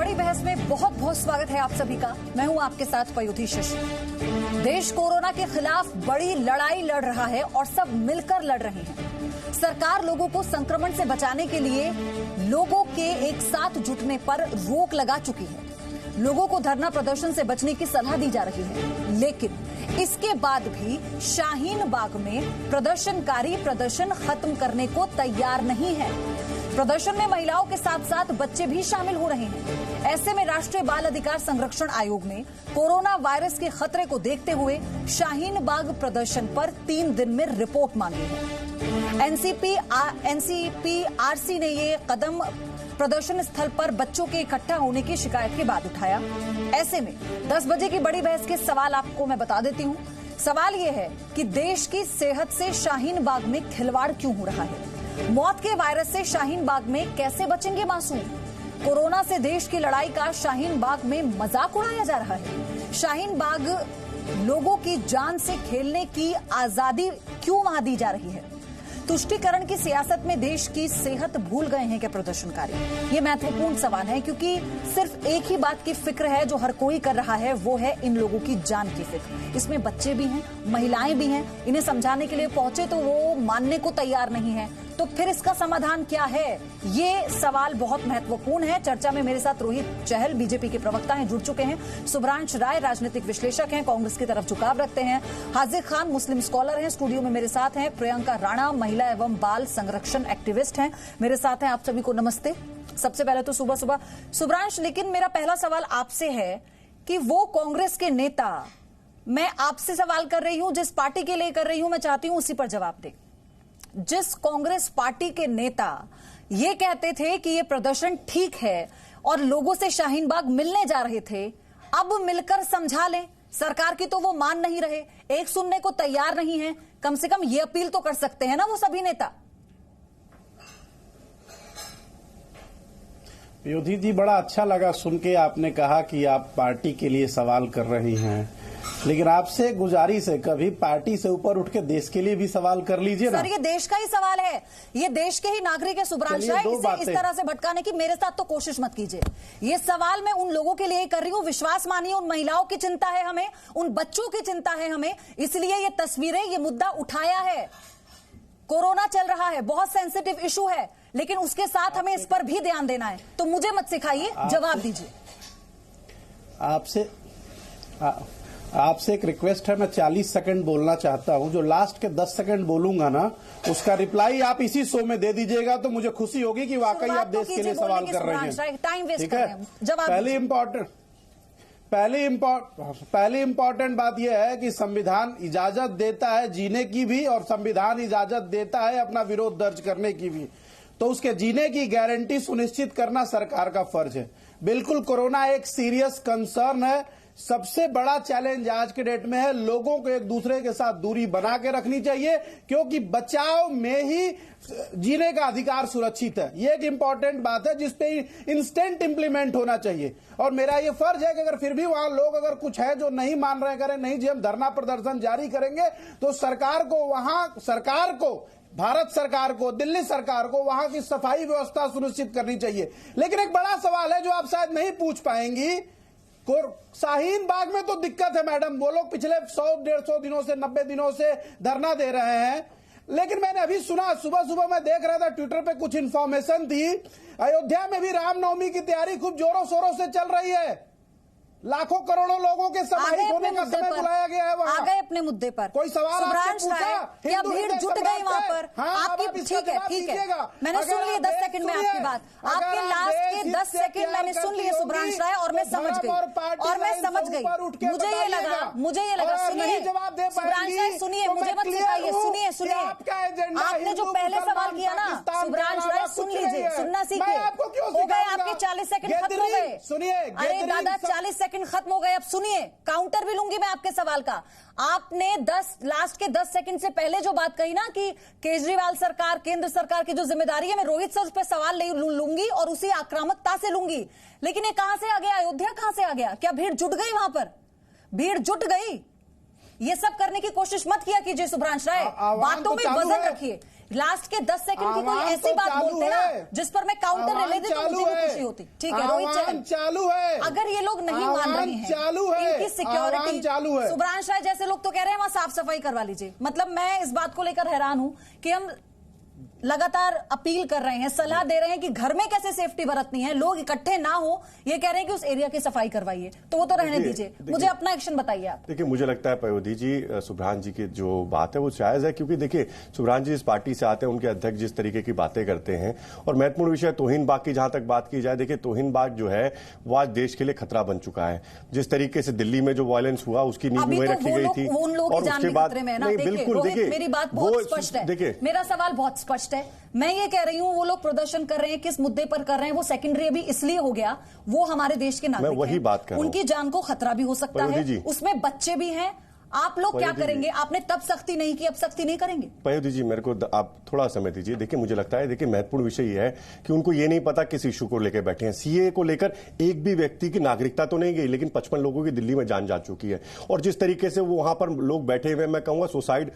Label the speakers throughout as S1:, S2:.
S1: बड़ी बहस में बहुत बहुत स्वागत है आप सभी का। मैं हूं आपके साथ पयोधी शशि। देश कोरोना के खिलाफ बड़ी लड़ाई लड़ रहा है और सब मिलकर लड़ रहे हैं। सरकार लोगों को संक्रमण से बचाने के लिए लोगों के एक साथ जुटने पर रोक लगा चुकी है। लोगों को धरना प्रदर्शन से बचने की सलाह दी जा रही है, लेकिन इसके बाद भी शाहीन बाग में प्रदर्शनकारी प्रदर्शन खत्म करने को तैयार नहीं है। प्रदर्शन में महिलाओं के साथ साथ बच्चे भी शामिल हो रहे हैं। ऐसे में राष्ट्रीय बाल अधिकार संरक्षण आयोग ने कोरोना वायरस के खतरे को देखते हुए शाहीन बाग प्रदर्शन पर 3 दिन में रिपोर्ट मांगी है। एनसीपीआरसी ने ये कदम प्रदर्शन स्थल पर बच्चों के इकट्ठा होने की शिकायत के बाद उठाया। ऐसे में 10 बजे की बड़ी बहस के सवाल आपको मैं बता देती हूं। सवाल यह है कि देश की सेहत से शाहीन बाग में खिलवाड़ क्यों हो रहा है? मौत के वायरस से शाहीन बाग में कैसे बचेंगे मासूम? कोरोना से देश की लड़ाई का शाहीन बाग में मजाक उड़ाया जा रहा है। शाहीन बाग लोगों की जान से खेलने की आजादी क्यों वहां दी जा रही है? तुष्टीकरण की सियासत में देश की सेहत भूल गए हैं क्या प्रदर्शनकारी? ये महत्वपूर्ण सवाल है, क्योंकि सिर्फ एक ही बात की फिक्र है जो हर कोई कर रहा है, वो है इन लोगों की जान की फिक्र। इसमें बच्चे भी हैं, महिलाएं भी हैं। इन्हें समझाने के लिए पहुंचे तो वो मानने को तैयार नहीं है। तो फिर इसका समाधान क्या है? ये सवाल बहुत महत्वपूर्ण है। चर्चा में मेरे साथ रोहित चहल बीजेपी के प्रवक्ता हैं, जुड़ चुके हैं। सुब्रांश राय राजनीतिक विश्लेषक हैं, कांग्रेस की तरफ झुकाव रखते हैं। हाजिर खान मुस्लिम स्कॉलर हैं, स्टूडियो में मेरे साथ हैं। प्रियंका राणा महिला एवं बाल संरक्षण एक्टिविस्ट हैं, मेरे साथ हैं। आप सभी को नमस्ते। सबसे पहले तो सुबह सुबह सुब्रांश, लेकिन मेरा पहला सवाल आपसे है कि वो कांग्रेस के नेता, मैं आपसे सवाल कर रही हूं, जिस पार्टी के लिए कर रही हूं, मैं चाहती हूं उसी पर जवाब दे। जिस कांग्रेस पार्टी के नेता ये कहते थे कि ये प्रदर्शन ठीक है और लोगों से शाहीन बाग मिलने जा रहे थे, अब मिलकर समझा लें। सरकार की तो वो मान नहीं रहे, एक सुनने को तैयार नहीं है। कम से कम ये अपील तो कर सकते हैं ना वो सभी नेता।
S2: योधी जी, बड़ा अच्छा लगा सुन के आपने कहा कि आप पार्टी के लिए सवाल कर रही हैं, लेकिन आपसे गुजारिश है कभी पार्टी से ऊपर उठ के देश के लिए भी सवाल कर लीजिए ना।
S1: सर, ये देश का ही सवाल है, ये देश के ही नागरिक है सुब्रांश राय। इसे इस तरह से भटकाने की मेरे साथ तो कोशिश मत कीजिए। ये सवाल मैं उन लोगों के लिए कर रही हूँ, विश्वास मानिए, उन महिलाओं की चिंता है हमें, उन बच्चों की चिंता है हमें, इसलिए ये तस्वीरें, ये मुद्दा उठाया है। कोरोना चल रहा है, बहुत सेंसिटिव इशू है, लेकिन उसके साथ हमें इस पर भी ध्यान देना है। तो मुझे मत सिखाइए, जवाब दीजिए।
S2: आपसे एक रिक्वेस्ट है, मैं 40 सेकंड बोलना चाहता हूं। जो लास्ट के 10 सेकंड बोलूंगा ना, उसका रिप्लाई आप इसी शो में दे दीजिएगा तो मुझे खुशी होगी कि वाकई आप देश के लिए सवाल कर रहे हैं।
S1: टाइम वेस्ट
S2: ठीक
S1: कर
S2: है?
S1: रहे हैं। जवाब
S2: पहली इंपॉर्टेंट बात यह है कि संविधान इजाजत देता है जीने की भी, और संविधान इजाजत देता है अपना विरोध दर्ज करने की भी। तो उसके जीने की गारंटी सुनिश्चित करना सरकार का फर्ज है। बिल्कुल, कोरोना एक सीरियस कंसर्न है। सबसे बड़ा चैलेंज आज के डेट में है, लोगों को एक दूसरे के साथ दूरी बना के रखनी चाहिए, क्योंकि बचाव में ही जीने का अधिकार सुरक्षित है। ये एक इंपॉर्टेंट बात है जिसपे इंस्टेंट इंप्लीमेंट होना चाहिए। और मेरा ये फर्ज है कि अगर फिर भी वहां लोग अगर कुछ है जो नहीं मान रहे, करें नहीं जी हम धरना प्रदर्शन जारी करेंगे, तो सरकार को भारत सरकार को, दिल्ली सरकार को वहां की सफाई व्यवस्था सुनिश्चित करनी चाहिए। लेकिन एक बड़ा सवाल है जो आप शायद नहीं पूछ पाएंगी, शाहीन बाग में तो दिक्कत है मैडम, वो लोग पिछले 100-150 दिनों से 90 दिनों से धरना दे रहे हैं। लेकिन मैंने अभी सुना, सुबह सुबह मैं देख रहा था ट्विटर पे कुछ इन्फॉर्मेशन थी, अयोध्या में भी रामनवमी की तैयारी खूब जोरों शोरों से चल रही है। लाखों करोड़ों लोगों के समाहित होने का समय बुलाया गया है वहां।
S1: आ गए अपने मुद्दे पर।
S2: कोई सवाल आपने पूछा?
S1: क्या भीड़ जुट गई वहां पर? आपकी ठीक है, मैंने सुन लिए 10 सेकंड में आपकी बात। आपके लास्ट के 10 सेकंड मैंने सुन लिए सुब्रांश राय, और मैं समझ गई। मुझे ये लगा सुनिए सुब्रांश राय, सुनिए, मुझे मत सिखाइए, सुनिए। आपने जो पहले सवाल किया ना सुब्रांश राय, सुन लीजिए, सुनना सीखिए। हो गए आपके 40 सेकंड खत्म हो गए।
S2: सुनिए,
S1: अरे दादा 40 सेकंड खत्म हो गए, अब सुनिए। काउंटर भी लूंगी मैं आपके सवाल का। आपने लास्ट के 10 सेकंड से पहले जो बात कही ना कि केजरीवाल सरकार, केंद्र सरकार की जो जिम्मेदारी है, मैं रोहित सर पे सवाल लूंगी और उसी आक्रामकता से लूंगी। लेकिन ये कहां से आ गया? अयोध्या कहां से आ गया? क्या भीड़ जुट गई वहां पर? भीड़ जुट गई, ये सब करने की कोशिश मत किया कीजिए सुब्रांश राय, बातों में वजन रखिए। लास्ट के 10 सेकंड की कोई ऐसी बात बोलते ना जिस पर मैं काउंटर ले लेती तो मुझे भी खुशी होती। ठीक है रोहित चहल
S2: चालू है,
S1: अगर ये लोग नहीं मान रहे हैं
S2: चालू है,
S1: इनकी सिक्योरिटी
S2: चालू है,
S1: सुब्रांश राय जैसे लोग तो कह रहे हैं वहां साफ सफाई करवा लीजिए। मतलब मैं इस बात को लेकर हैरान हूं कि हम लगातार अपील कर रहे हैं, सलाह दे रहे हैं कि घर में कैसे सेफ्टी बरतनी है, लोग इकट्ठे ना हो, ये कह रहे हैं कि उस एरिया की सफाई करवाइए, तो वो तो रहने दीजिए। मुझे अपना एक्शन बताइए आप।
S3: देखिए मुझे लगता है पयोधी जी, सुब्रांश जी की जो बात है वो जायज है, क्योंकि देखिए सुब्रांश जी इस पार्टी से आते हैं, उनके अध्यक्ष जिस तरीके की बातें करते हैं, और महत्वपूर्ण विषय तौहीन बाग की जहां तक बात की जाए, देखिए तौहीन बाग जो है वो आज देश के लिए खतरा बन चुका है। जिस तरीके से दिल्ली में जो वायलेंस हुआ उसकी नींव वहीं रखी गई थी,
S1: और उसके बाद नहीं,
S3: बिल्कुल देखिए
S1: मेरी बात बहुत स्पष्ट है, देखिए मेरा सवाल बहुत स्पष्ट है। मैं ये कह रही हूं वो लोग प्रदर्शन कर रहे हैं, किस मुद्दे पर कर रहे हैं वो सेकेंडरी अभी इसलिए हो गया, वो हमारे देश के नागरिक हैं,
S3: वही बात कर रहा हूं, उनकी
S1: जान को खतरा भी हो सकता है, उसमें बच्चे भी हैं। आप लोग क्या करेंगे? आपने तब सख्ती नहीं की, अब सख्ती नहीं करेंगे?
S3: पयोधी जी मेरे को आप थोड़ा समय दीजिए। देखिए मुझे लगता है, देखिए महत्वपूर्ण विषय ये है कि उनको ये नहीं पता किस इशू को लेकर बैठे हैं। सीए को लेकर एक भी व्यक्ति की नागरिकता तो नहीं गई, लेकिन 55 लोगों की दिल्ली में जान जा चुकी है, और जिस तरीके से वो वहां पर लोग बैठे हुए हैं, मैं कहूंगा सुसाइड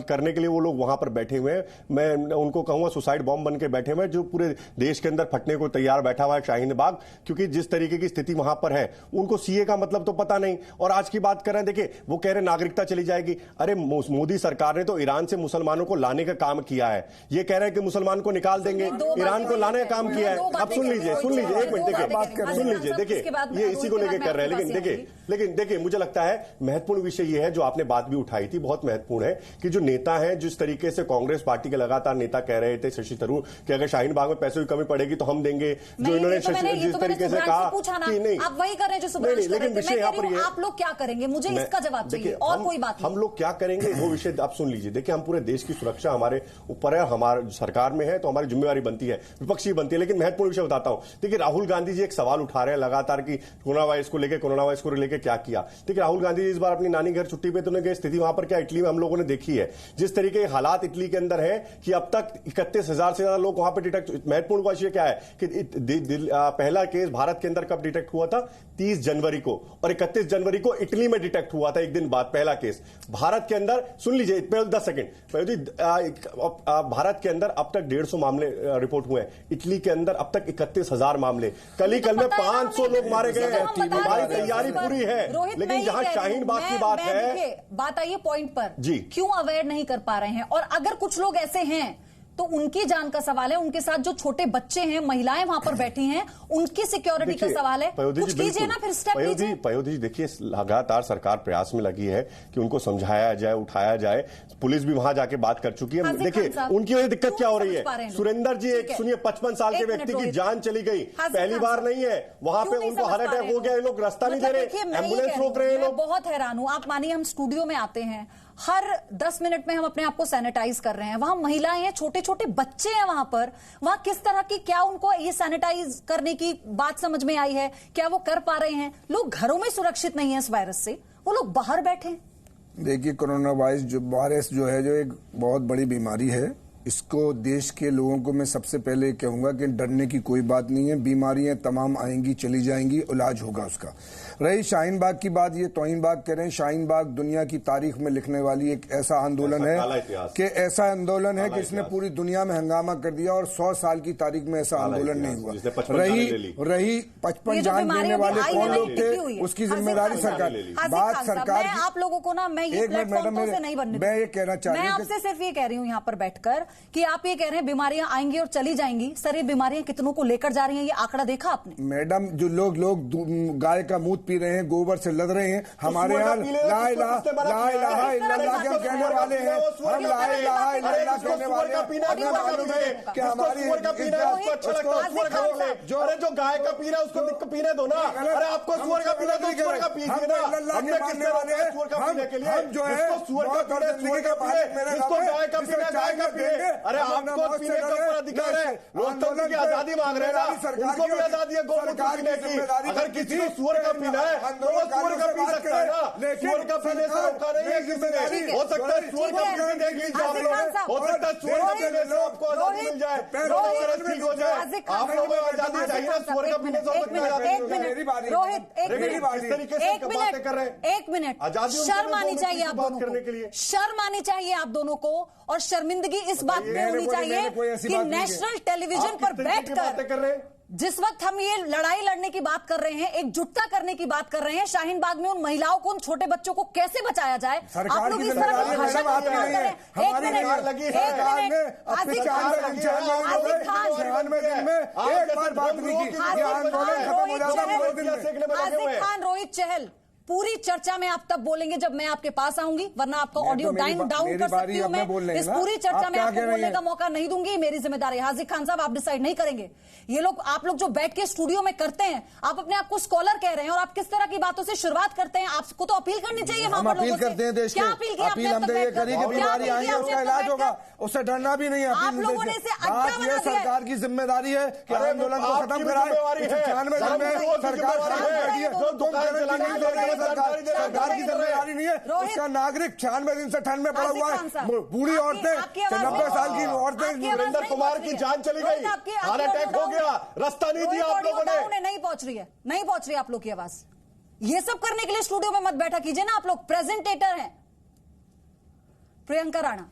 S3: करने के लिए वो लोग वहां पर बैठे हुए हैं, मैं उनको कहूंगा सुसाइड बॉम्ब बन के बैठे हुए हैं, जो पूरे देश के अंदर फटने को तैयार बैठा हुआ है शाहीन बाग, क्योंकि जिस तरीके की स्थिति वहां पर है उनको सीए का मतलब तो पता नहीं। और आज की बात कर रहे हैं, देखिए वो कह रहे नागरिकता चली जाएगी। अरे मोदी सरकार ने तो ईरान से मुसलमानों को लाने का काम किया है, ये कह रहे हैं कि मुसलमान को निकाल देंगे, ईरान को लाने का काम किया है। अब सुन लीजिए एक मिनट, देखिए सुन लीजिए, देखिए ये इसी को लेकर कर रहे हैं, लेकिन देखिए मुझे लगता है महत्वपूर्ण विषय ये है जो आपने बात भी उठाई थी, बहुत महत्वपूर्ण है कि जो नेता हैं, जिस तरीके से कांग्रेस पार्टी के लगातार नेता कह रहे थे, शशि थरूर, कि अगर शाहीन बाग में पैसों की कमी पड़ेगी तो हम देंगे, जो इन्होंने जिस तरीके से कहा कि नहीं,
S1: आप वही कर रहे हैं जो
S3: लेकिन विषय यहाँ पर
S1: आप लोग क्या करेंगे, मुझे इसका जवाब चाहिए और कोई बात।
S3: हम लोग क्या करेंगे वो विषय आप सुन लीजिए। देखिए हम पूरे देश की सुरक्षा हमारे ऊपर है, हमारे सरकार में है, तो हमारी जिम्मेवारी बनती है, विपक्षी बनती है। लेकिन महत्वपूर्ण विषय बताता हूं, देखिए राहुल गांधी जी एक सवाल उठा रहे हैं लगातार कि कोरोना वायरस को लेकर क्या किया। देखिए राहुल गांधी जी इस बार अपनी नानी घर छुट्टी पे तो नहीं गए, स्थिति वहां पर क्या इटली में हम लोगों ने देखी है, जिस तरीके के हालात इटली के अंदर है कि अब तक 31,000 से ज्यादा लोग वहां पर डिटेक्ट। महत्वपूर्ण विषय क्या है कि पहला केस भारत के अंदर कब डिटेक्ट हुआ था? 30 जनवरी को, और 31 जनवरी को इटली में डिटेक्ट हुआ था, एक दिन बाद पहला केस भारत के अंदर। सुन लीजिए 10 सेकंड, भारत के अंदर अब तक 150 मामले रिपोर्ट हुए हैं, इटली के अंदर अब तक 31,000 मामले, कल में 500 लोग मारे गए हैं। हमारी तैयारी पूरी है, लेकिन जहां शाहीन बाग की बात है,
S1: बात आइए पॉइंट पर
S3: जी,
S1: क्यों अवेयर नहीं कर पा रहे हैं? और अगर कुछ लोग ऐसे हैं तो उनकी जान का सवाल है, उनके साथ जो छोटे बच्चे हैं, महिलाएं वहां पर बैठी हैं, उनकी सिक्योरिटी का सवाल है। कुछ कीजिए ना, फिर स्टेप लीजिए।
S3: पयोधी देखिए लगातार सरकार प्रयास में लगी है कि उनको समझाया जाए, उठाया जाए, पुलिस भी वहां जाके बात कर चुकी है। देखिए उनकी वजह दिक्कत क्या हो रही है, सुरेंद्र जी एक सुनिए, 55 साल के व्यक्ति की जान चली गई, पहली बार नहीं है, वहां पे उनको हार्ट अटैक हो गया, ये लोग रास्ता नहीं दे रहे, एम्बुलेंस रोक रहे हैं लोग।
S1: बहुत हैरान हूं, आप मानिए हम स्टूडियो में आते हैं, हर 10 मिनट में हम अपने आप को सैनिटाइज कर रहे हैं, वहां महिलाएं हैं, छोटे छोटे बच्चे हैं वहां पर, वहां किस तरह की, क्या उनको ये सैनिटाइज करने की बात समझ में आई है? क्या वो कर पा रहे हैं? लोग घरों में सुरक्षित नहीं है इस वायरस से, वो लोग बाहर बैठे हैं।
S4: देखिए कोरोना वायरस जो है जो एक बहुत बड़ी बीमारी है, इसको देश के लोगों को मैं सबसे पहले कहूंगा कि डरने की कोई बात नहीं है, बीमारियां तमाम आएंगी चली जाएंगी, इलाज होगा उसका। रही शाहीन बाग की बात, ये तौहीन बाग कह रहे हैं, शाहीन बाग दुनिया की तारीख में लिखने वाली एक ऐसा आंदोलन है कि इसने पूरी दुनिया में हंगामा कर दिया, और 100 साल की तारीख में ऐसा आंदोलन नहीं हुआ। रही 55 जान लेने वाले कौन लोग थे, उसकी जिम्मेदारी सरकार। बात सरकार की।
S1: आप लोगों को ना, मैं ये प्लेटफॉर्म से नहीं बनने,
S4: मैं ये कहना चाह रही हूँ,
S1: मैं आपसे सिर्फ ये कह रही हूँ यहाँ पर बैठकर कि आप ये कह रहे हैं बीमारियां आएंगी और चली जाएंगी। सर ये बीमारियां कितनों को लेकर जा रही हैं, ये आंकड़ा देखा आपने?
S4: मैडम जो लोग गाय का मूत्र पी रहे हैं, गोबर से लद रहे हैं, हमारे यहाँ ला इलाहा इल्लल्लाह के हम कहने वाले हैं, हम ला इलाहा इल्लल्लाह कहने वाले हैं, हमें मालूम है कि हमारी
S3: जो गाय का पी रहा है उसको पीने दो ना। अरे आपको सुअर का पीना, तो सुअर का पीजिए ना।
S4: हमने किसने वाले हैं, हम जो है सुअर का पीने का मालिक मेरे
S3: गाय का पीना, गाय का पीने। अरे आपको पीने का पूरा अधिकार है, लोकतंत्र की आजादी मांग रहे हैं ना, उनको भी आजादी है गौमूत्र पीने की। अगर किसी को सुअर का पीना है तो वो सुअर का पी सकता है ना, सुअर का पीने से रोका नहीं है किसी ने। हो सकता है सुअर का पीने देख लीजिए आप लोग, हो सकता है सुअर का पीने से आपको आजादी मिल जाए, ठीक हो जाए। आप लोगों को आजादी चाहिए ना, सुअर का पीने से हो सकता है आजादी।
S1: रोहित एक मिनट, शर्म आनी चाहिए आप दोनों को, शर्म आनी चाहिए आप दोनों को, और शर्मिंदगी इस बात में होनी चाहिए कि नेशनल टेलीविजन पर बैठकर जिस वक्त हम ये लड़ाई लड़ने की बात कर रहे हैं, एकजुटता करने की बात कर रहे हैं, शाहीन बाग में उन महिलाओं को, उन छोटे बच्चों को कैसे बचाया जाए, आप लोग इस तरह की भाषा बात कर रहे हैं। हाजिक खान, रोहित चहल पूरी चर्चा में आप तब बोलेंगे जब मैं आपके पास आऊंगी, वरना आपका ऑडियो डाउन कर सकती हूँ मैं। इस पूरी चर्चा में आपको बोलने का मौका नहीं दूंगी, मेरी जिम्मेदारी। हाजिक खान साहब, आप डिसाइड नहीं करेंगे। ये लोग, आप लोग जो बैठ के स्टूडियो में करते हैं, आप अपने आप को स्कॉलर कह रहे हैं और आप किस तरह की बातों से शुरुआत करते हैं। आपको तो अपील करनी चाहिए।
S4: हम अपील करते हैं देश के, अपील हम तो ये करें कि बीमारी आई है उसका इलाज होगा, उससे डरना भी नहीं है।
S1: आप लोगों ने इसे अड्डा बना दिया।
S4: सरकार की जिम्मेदारी है कि आंदोलन को खत्म कराए। 96 दिन में सरकार सरकार की जिम्मेदारी नहीं है। उसका नागरिक 96 दिन से ठंड में पड़ा हुआ है। बूढ़ी औरतें, 90 साल की औरतें,
S3: वीरेंद्र कुमार की जान चली गई, हार्ट अटैक हो गया, रास्ता नहीं दिया आप लोगों ने।
S1: नहीं पहुंच रही है, नहीं पहुंच रही आप लोग की आवाज। ये सब करने के लिए स्टूडियो में मत बैठा कीजिए ना, आप लोग प्रेजेंटेटर हैं। प्रियंका राणा,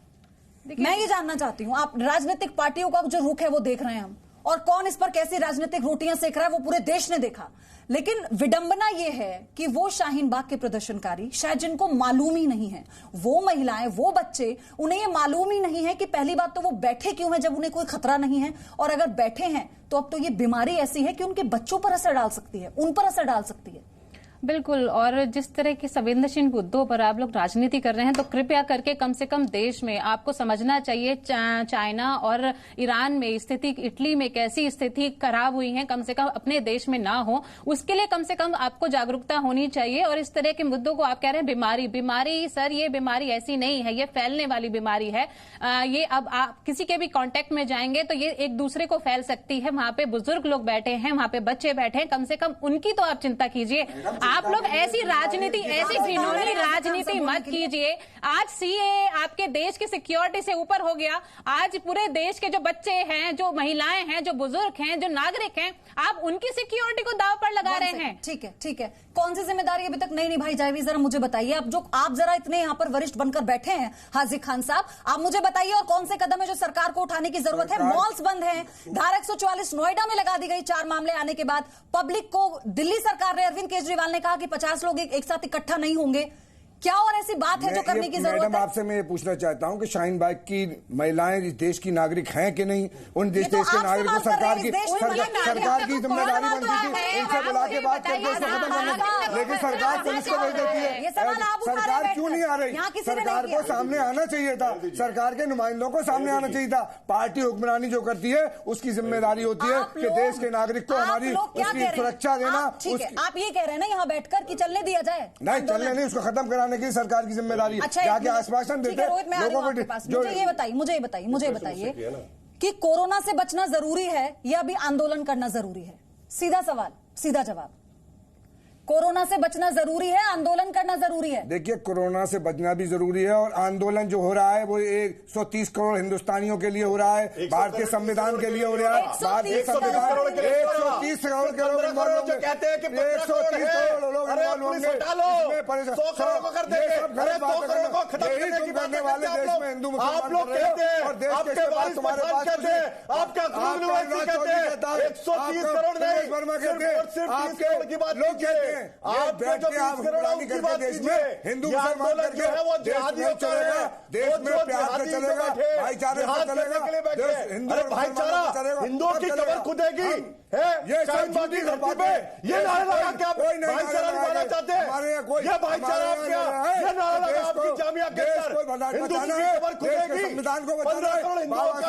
S1: मैं ये जानना चाहती हूं, आप राजनीतिक पार्टियों का जो रुख है वो देख रहे हैं हम, और कौन इस पर कैसी राजनीतिक रोटियां सेक रहा है वो पूरे देश ने देखा। लेकिन विडंबना यह है कि वो शाहीन बाग के प्रदर्शनकारी, शायद जिनको मालूम ही नहीं है, वो महिलाएं, वो बच्चे, उन्हें ये मालूम ही नहीं है कि पहली बात तो वो बैठे क्यों हैं जब उन्हें कोई खतरा नहीं है, और अगर बैठे हैं तो अब तो ये बीमारी ऐसी है कि उनके बच्चों पर असर डाल सकती है, उन पर असर डाल सकती है।
S5: बिल्कुल, और जिस तरह की संवेदनशील मुद्दों पर आप लोग राजनीति कर रहे हैं, तो कृपया करके कम से कम देश में आपको समझना चाहिए चाइना और ईरान में स्थिति, इटली में कैसी स्थिति खराब हुई है, कम से कम अपने देश में ना हो, उसके लिए कम से कम आपको जागरूकता होनी चाहिए। और इस तरह के मुद्दों को आप कह रहे हैं बीमारी सर, ये बीमारी ऐसी नहीं है, ये फैलने वाली बीमारी है। ये अब आप किसी के भी कांटेक्ट में जाएंगे तो ये एक दूसरे को फैल सकती है। वहां पे बुजुर्ग लोग बैठे हैं, वहां पे बच्चे बैठे हैं, कम से कम उनकी तो आप चिंता कीजिए। आप लोग ऐसी राजनीति, ऐसी घिनौनी राजनीति मत कीजिए। आज सीएए आपके देश की सिक्योरिटी से ऊपर हो गया। आज पूरे देश के जो बच्चे हैं, जो महिलाएं हैं, जो बुजुर्ग हैं, जो नागरिक हैं, आप उनकी सिक्योरिटी को दांव पर लगा रहे हैं।
S1: ठीक है, ठीक है, कौन सी जिम्मेदारी अभी तक नहीं निभाई जाएगी, जरा मुझे बताइए। आप जरा इतने यहाँ पर वरिष्ठ बनकर बैठे हैं, हाजिक खान साहब, आप मुझे बताइए, और कौन से कदम है जो सरकार को उठाने की जरूरत है। मॉल्स बंद हैं, धारा 144 नोएडा में लगा दी गई 4 मामले आने के बाद। पब्लिक को दिल्ली सरकार ने, अरविंद केजरीवाल ने कहा कि 50 लोग एक साथ इकट्ठा नहीं होंगे। क्या और ऐसी बात है जो करने की जरूरत है?
S4: मैडम, आपसे मैं ये पूछना चाहता हूं कि शाहीन बाग की महिलाएं इस देश की नागरिक हैं कि नहीं? उन देश के नागरिक को सरकार की जिम्मेदारी बनती थी उनसे बुला के बात करके उसको खत्म करने की, लेकिन सरकार पुलिस को भेज देती है। सरकार क्यों नहीं आ रही? सरकार को सामने आना चाहिए था, सरकार के नुमाइंदों को सामने आना चाहिए था। पार्टी हुक्मरानी जो करती है उसकी जिम्मेदारी होती है कि देश के नागरिक को हमारी उसकी सुरक्षा देना।
S1: आप ये कह रहे हैं ना यहाँ बैठकर कि चलने दिया जाए?
S4: नहीं, चलने नहीं, उसको खत्म कराने की सरकार की जिम्मेदारी है।
S1: अच्छा,
S4: जाके आश्वासन देते लोगों को।
S1: मुझे ये बताइए कि कोरोना से बचना जरूरी है या अभी आंदोलन करना जरूरी है? सीधा सवाल, सीधा जवाब। कोरोना से बचना जरूरी है, आंदोलन करना जरूरी है?
S4: देखिए, कोरोना से बचना भी जरूरी है, और आंदोलन जो हो रहा है वो 130 करोड़ हिंदुस्तानियों के लिए हो रहा है, भारतीय संविधान के लिए हो रहा है। भारतीय संविधान 130 करोड़ लोग
S3: कहते हैं कि
S4: 130 करोड़ लोग करने वाले देश में हिंदू मुसलमान और देश के बाद तुम्हारे पास
S3: आपका 130 करोड़
S4: वर्मा कहते हैं, आपके लोग कहते हैं आप बैठ के आप हुक्मरानी करके देश में हिंदू मुसलमान करके देश में चलेगा, देश में प्यार से चलेगा, भाईचारे से चलेगा, हिंदू
S3: भाईचारा, हिंदुओं की कमर खुदेगी।
S4: ये शाहीन बाग की धरती पे
S3: ये नारा लगा के आप भाईचारा निभाना चाहते हैं?
S4: हमारे यहाँ कोई
S3: ये भाईचारा आपका, ये नारा लगा आपकी जामिया के अंदर हिंदू की कमर खुदेगी,
S4: संविधान को
S3: 15 करोड़ हिंदुओं का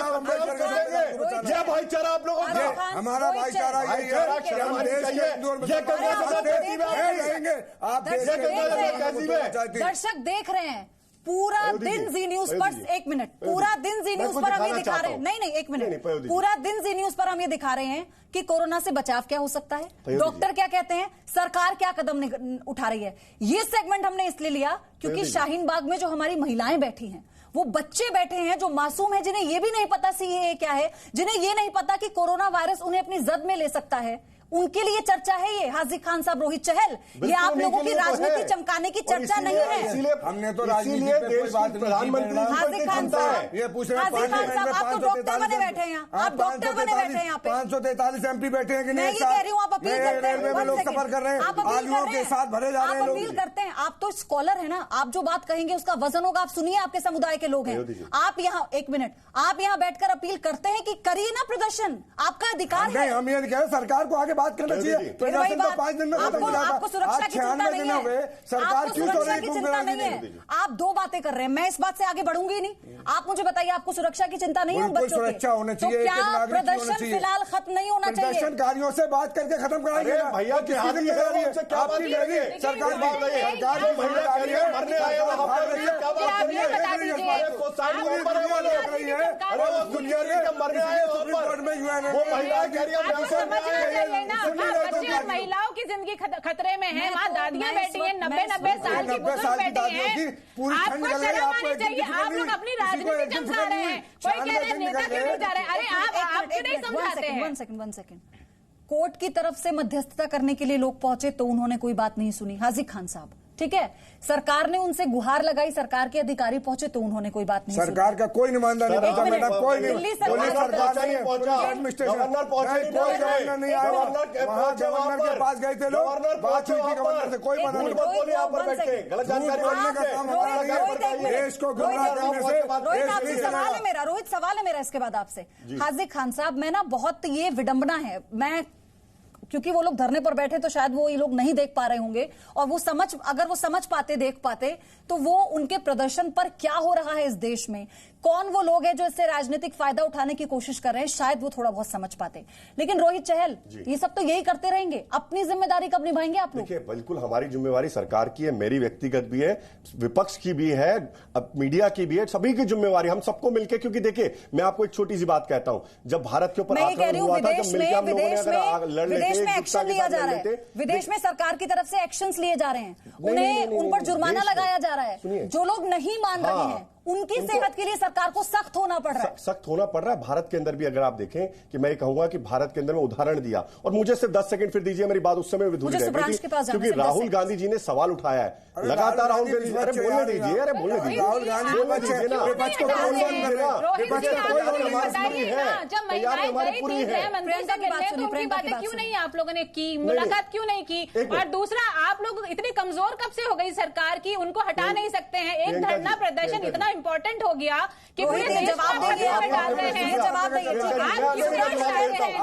S3: ये भाईचारा आप लोगों का,
S4: हमारा भाईचारा यही है कि हम देश के
S1: दर्शक देख रहे हैं पूरा दिन जी न्यूज पर, एक मिनट, पूरा दिन जी न्यूज पर हम ये दिखा रहे हैं, नहीं एक मिनट, पूरा दिन जी न्यूज पर हम ये दिखा रहे हैं कि कोरोना से बचाव क्या हो सकता है, डॉक्टर क्या कहते हैं, सरकार क्या कदम उठा रही है। ये सेगमेंट हमने इसलिए लिया क्योंकि शाहीन बाग में जो हमारी महिलाएं बैठी हैं, वो बच्चे बैठे हैं जो मासूम हैं, जिन्हें ये भी नहीं पता सीएए क्या है, जिन्हें ये नहीं पता कि कोरोना वायरस उन्हें अपनी जद में ले सकता है, उनके लिए चर्चा है ये। हाजिक खान साहब, रोहित चहल, ये आप लोगों की राजनीति चमकाने की चर्चा नहीं है।
S4: हमने तो राजनीति पे कोई बात
S3: प्रधानमंत्री
S1: हाजिक खान साहब,
S4: ये पूछ रहे हैं
S1: आप तो डॉक्टर बने बैठे हैं यहाँ, आप डॉक्टर बने बैठे हैं यहाँ पे।
S4: 543 MP बैठे हैं कि नहीं?
S1: मैं ये कह रही हूँ, आप अपील करते हैं,
S4: रेलवे में लोग सफर कर रहे हैं, आलुओं के साथ भरे जा रहे हैं
S1: आप अपील करते हैं। आप तो स्कॉलर है ना, आप जो बात कहेंगे उसका वजन होगा। आप सुनिए, आपके समुदाय के लोग हैं। आप यहाँ, एक मिनट, आप यहाँ बैठकर अपील करते हैं कि करिए ना प्रदर्शन, आपका अधिकार है।
S4: हम ये कह रहे सरकार को आगे बात करना चाहिए। प्रदर्शन तो 5 दिन में खत्म हो जाता।
S1: आपको सुरक्षा की चिंता नहीं है,
S4: सरकार क्यों
S1: सुरक्षा की चिंता नहीं है। आप दो बातें कर रहे हैं, मैं इस बात से आगे बढ़ूंगी नहीं। आप मुझे बताइए, आपको सुरक्षा की चिंता नहीं है उन बच्चों की?
S4: सुरक्षा होनी चाहिए।
S1: तो क्या प्रदर्शन फिलहाल खत्म नहीं होना चाहिए?
S4: प्रदर्शनकारियों से बात करके खत्म कराइए।
S3: भैया
S4: आपकी सरकार
S5: महिलाओं की जिंदगी खतरे में है, वहाँ दादियाँ बैठी हैं, 90 साल की बुजुर्ग बैठी हैं। आपको शर्म आनी चाहिए। आप लोग अपनी राजनीति चमका रहे हैं। कोई कह रहे हैं नेता क्यों नहीं जा रहे? अरे आप क्यों नहीं समझाते हैं?
S1: 1 सेकंड। कोर्ट की तरफ से मध्यस्थता करने के लिए लोग पहुंचे तो उन्होंने कोई बात नहीं सुनी। हाजिक खान साहब, ठीक है, सरकार ने उनसे गुहार लगाई, सरकार के अधिकारी पहुंचे तो उन्होंने कोई बात नहीं सुनी।
S4: सरकार का कोई नुमाइंदा नहीं पहुंचा मैडम, कोई नहीं।
S1: दिल्ली सरकार
S4: नहीं पहुंचा, गवर्नर पहुंचे, कोई गवर्नर नहीं आया। वहाँ गवर्नर के पास गए थे लोग, बात हुई थी गवर्नर से, कोई पता नहीं।
S3: गलत जानकारी
S4: बोलने का काम हमारा नहीं है, देश को गुमराह करने से।
S1: रोहित, आपसे सवाल है मेरा, रोहित सवाल है मेरा इसके बाद आपसे। हाजिक खान साहब, मैं ना, बहुत ये विडंबना है, मैं, क्योंकि वो लोग धरने पर बैठे तो शायद वो ये लोग नहीं देख पा रहे होंगे, और वो अगर वो समझ पाते, देख पाते, तो वो उनके प्रदर्शन पर क्या हो रहा है इस देश में, कौन वो लोग हैं जो इससे राजनीतिक फायदा उठाने की कोशिश कर रहे हैं, शायद वो थोड़ा बहुत समझ पाते। लेकिन रोहित चहल, ये सब तो यही करते रहेंगे, अपनी जिम्मेदारी कब निभाएंगे आप लोग?
S3: देखिए, बिल्कुल हमारी जिम्मेवारी सरकार की है, मेरी व्यक्तिगत भी है, विपक्ष की भी है, मीडिया की भी है, सभी की जिम्मेवारी, हम सबको मिलकर। क्योंकि देखिए, मैं आपको एक छोटी सी बात कहता हूं, जब भारत के ऊपर आक्रमण हुआ था, जब मिलकर हम लोगों ने अगर लड़ लेते,
S1: में एक्शन लिया जा रहा है, विदेश में सरकार की तरफ से एक्शंस लिए जा रहे हैं, उन्हें उन पर जुर्माना लगाया जा रहा है। जो लोग नहीं मान रहे हैं उनकी सेहत के लिए सरकार को सख्त होना पड़ रहा है।
S3: सख्त होना पड़ रहा है। भारत के अंदर भी अगर आप देखें, कि मैं कहूंगा कि भारत के अंदर में उदाहरण दिया, और मुझे सिर्फ 10 सेकंड फिर दीजिए, मेरी बात उस समय अधूरी रह गई थी, क्योंकि राहुल गांधी जी ने सवाल उठाया है लगातार। राहुल गांधी, अरे बोलने दीजिए, अरे बोलने दीजिए,
S4: राहुल गांधी
S3: विपक्ष को
S4: विपक्ष को कौन बंद कर रहा है?
S3: विपक्ष का कोई रोल हमारी है, तैयारी हमारी पूरी है।
S5: उनकी बातें क्यों नहीं आप लोगों ने की, मुलाकात क्यों नहीं की? और दूसरा, आप लोग इतने कमजोर कब से हो गई सरकार की, उनको हटा नहीं सकते हैं? एक धरना प्रदर्शन इतना इंपॉर्टेंट हो गया कि पूरे देश को खतरे में डाल रहे हैं।
S1: जवाब देंगे,
S5: आप क्यों नहीं चाहते हैं?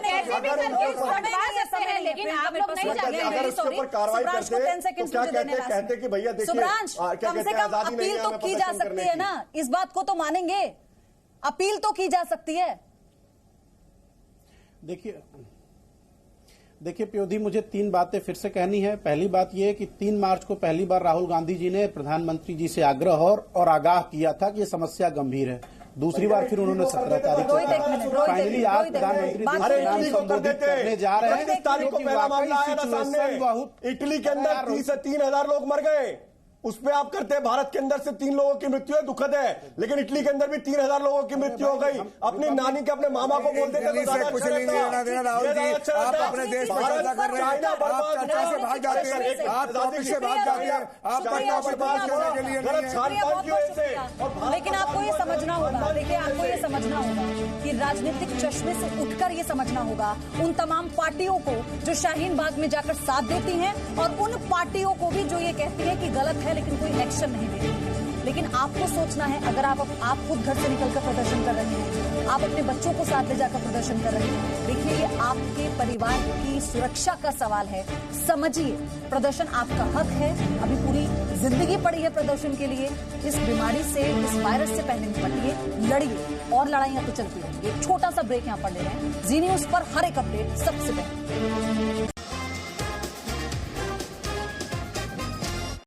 S5: कैसे भी करके उसको हटवा सकते हैं, लेकिन आप लोग नहीं चाहते हैं।
S3: अगर उसके ऊपर कार्रवाई करते हैं तो क्या कहते कि भैया देखिए,
S1: सुब्रांश, कम से कम अपील तो की जा सकती है ना, इस बात को तो मानेंगे, अपील तो की जा सकती है।
S2: देखिए प्योधी, मुझे 3 बातें फिर से कहनी है। पहली बात यह है कि 3 मार्च को पहली बार राहुल गांधी जी ने प्रधानमंत्री जी से आग्रह और आगाह किया था कि ये समस्या गंभीर है। दूसरी बार फिर उन्होंने 17 तारीख को कहा। फाइनली आज प्रधानमंत्री जी संबोधित करने जा रहे हैं,
S3: तारीख को पहला मामला आया था सामने, इटली के अंदर 2 से 3 हजार लोग मर गए, उस पे आप करते हैं भारत के अंदर से 3 लोगों की मृत्यु है, दुखद है, लेकिन इटली के अंदर भी 3000 लोगों की मृत्यु हो गई। अपनी नानी के अपने मामा को बोलते थे तो ज्यादा
S4: कुछ नहीं लेना देना। राहुल जी, आप अपने देश में चर्चा कर रहे हैं, आप चर्चा से भाग जाते हैं, आप टॉपिक से भाग जाते हैं, आप टॉपिक बात करने के लिए नहीं है।
S1: लेकिन आपको ये समझना होगा, देखिए आपको ये समझना होगा कि राजनीतिक चश्मे से उठकर ये समझना होगा उन तमाम पार्टियों को जो शाहीन बाग में जाकर साथ देती हैं, और उन पार्टियों को भी जो ये कहती है कि गलत है लेकिन कोई एक्शन नहीं ले रही। लेकिन आपको सोचना है, अगर आप खुद घर से निकलकर प्रदर्शन कर रहे हैं, आप अपने बच्चों को साथ ले जाकर प्रदर्शन कर रहे हैं, देखिए ये आपके परिवार की सुरक्षा का सवाल है। समझिए, प्रदर्शन आपका हक है, अभी पूरी जिंदगी पड़ी है प्रदर्शन के लिए। इस बीमारी से, इस वायरस से पहले निपटिए, लड़िए, और लड़ाइयां तो चलती रहेंगी। एक छोटा सा ब्रेक यहां पर ले रहे हैं। जी न्यूज़ पर हर एक अपडेट सबसे पहले।